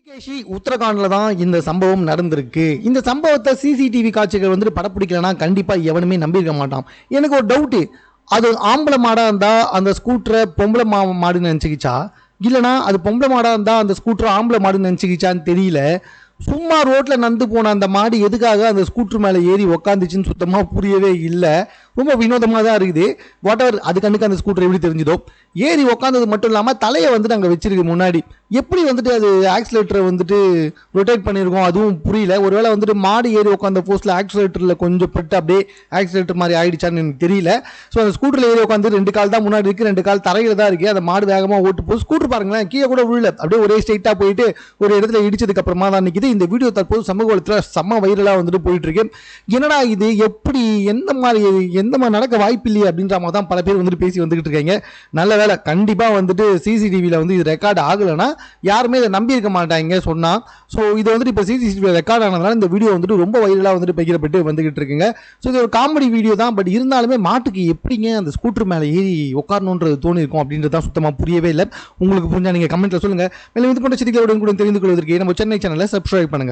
ரிஷிகேஷி உத்தரகாண்ட்ல தான் இந்த சம்பவம் நடந்திருக்கு. இந்த சம்பவத்தை சிசிடிவி காட்சிகள் வந்துட்டு படப்பிடிக்கலனா கண்டிப்பா எவனுமே நம்பியிருக்க மாட்டான். எனக்கு ஒரு டவுட்டு, அது ஆம்பளை மாடா இருந்தா அந்த ஸ்கூட்டரை பொம்பளை மாடுன்னு நினச்சிக்கிச்சா, இல்லைனா அது பொம்பளை மாடா இருந்தா அந்த ஸ்கூட்டரை ஆம்பளை மாடுன்னு நினச்சிக்கிச்சான்னு தெரியல. சும்மா ரோட்ல நடந்து போன அந்த மாடு எதுக்காக அந்த ஸ்கூட்டர் மேலே ஏறி உக்காந்துச்சுன்னு சுத்தமாக புரியவே இல்லை. ரொம்ப வினோதமாக தான் இருக்குது. வாட் எவர், அது கண்ணுக்கு அந்த ஸ்கூட்டர் எப்படி தெரிஞ்சுதோ, ஏறி உக்காந்தது மட்டும் இல்லாமல் தலையை வந்துட்டு அங்கே வச்சிருக்கு முன்னாடி. எப்படி வந்துட்டு அது ஆக்சிலேட்டரை வந்துட்டு ரொட்டேட் பண்ணியிருக்கோம் அதுவும் புரியல. ஒருவேளை வந்துட்டு மாடு ஏறி உட்காந்த போஸ்ட்டில் ஆக்சிலேட்டரில் கொஞ்சம் பட்டு அப்படியே ஆக்சிலேட்டர் மாதிரி ஆகிடுச்சான்னு எனக்கு தெரியல. ஸோ அந்த ஸ்கூட்டரில் ஏறி உட்காந்து 2 கால் தான் முன்னாடி இருக்குது, 2 கால் தரையில் தான் இருக்குது. அந்த மாடு வேகமாக ஓட்டு போகுது. ஸ்கூட்டர் பாருங்களேன், கீழே கூட விழல, அப்படியே ஒரே ஸ்ட்ரைட்டாக போயிட்டு ஒரு இடத்துல இடிச்சதுக்கு அப்புறமா தான் நிற்கிது. இந்த வீடியோ தற்போது சமூக வலைத்தில் செம்ம வைரலாக வந்துட்டு போயிட்டு இருக்கு. என்னடா இது, எப்படி எந்த மாதிரி நடக்க வாய்ப்பு இல்லையே அப்படின்ற மாதிரி தான் பல பேர் வந்துட்டு பேசி வந்துகிட்டு இருக்காங்க. நல்ல வேலை, கண்டிப்பாக வந்துட்டு சிசிடிவியில் வந்து இது ரெக்கார்ட் ஆகலைன்னா யாருமே இதை நம்பியிருக்க மாட்டாங்க சொன்னா. ஸோ இது வந்துட்டு இப்போ சிசிடிவி ரெக்கார்ட் ஆனதுனால இந்த வீடியோ வந்துட்டு ரொம்ப வைரலாக வந்துட்டு பகிரப்பட்டு வந்துகிட்டு இருக்குங்க. ஸோ இது ஒரு காமெடி வீடியோ தான். பட் இருந்தாலுமே மாட்டுக்கு எப்படிங்க அந்த ஸ்கூட்டர் மேலே ஏறி உட்காரணுன்றது தோணி இருக்கும் அப்படின்றது தான் சுத்தமாக புரியவே இல்லை. உங்களுக்கு புரிஞ்சா நீங்கள் கமெண்ட்டில் சொல்லுங்கள். மேலும் இது போன்ற செய்திகளுடன் கூட தெரிந்து கொள்வதற்கு நம்ம சென்னை சேனலை சப்ஸ்கிரைப் பண்ணுங்கள்.